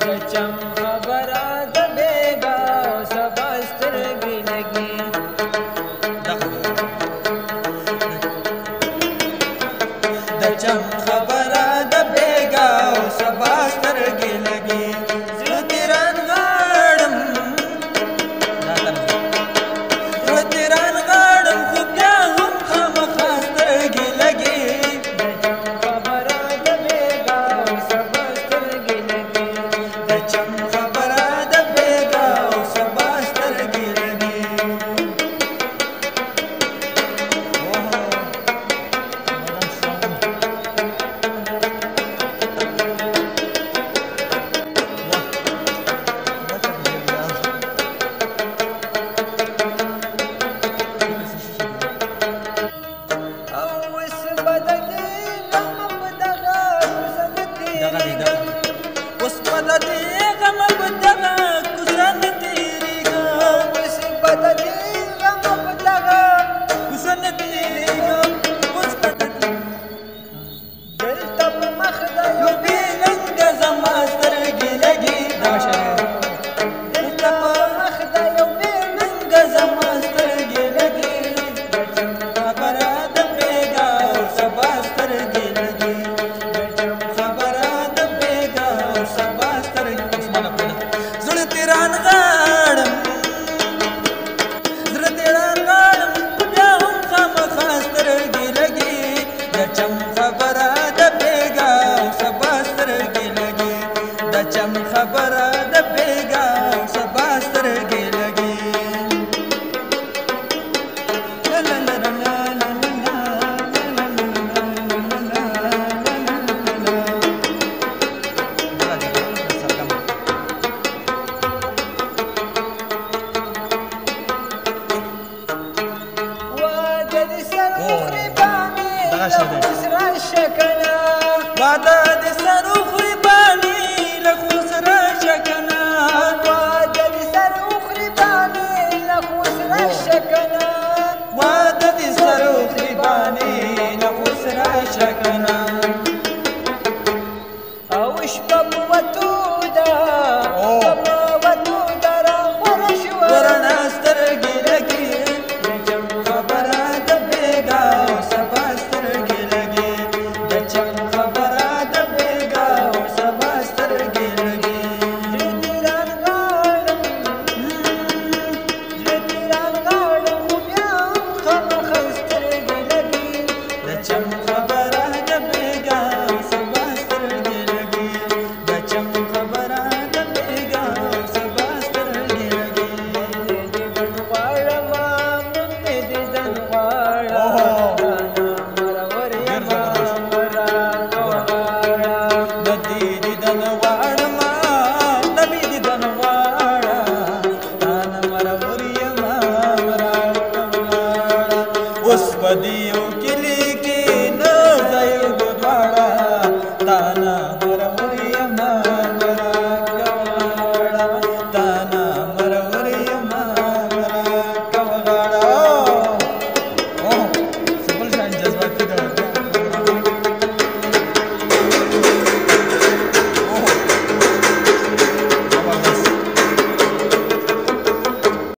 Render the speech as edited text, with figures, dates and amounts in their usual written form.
د چم خبره د بیګا او سبا سترګې لګي د چم خبره د بیګا او سبا سترګې لګي زړه دې رانغاړم زړه دې رانغاړم خو بیا هم خامخا سترګې لګي خبره د بیګا او سبا سترګې لګي واده دې سر اخري باني لخوس راشه کنه واده دې سر اخري باني لخوس راشه کنه واده دې سر اخري باني لخوس راشه کنه واده دې سر اخري باني لخوس راشه کنه او شپه په وتو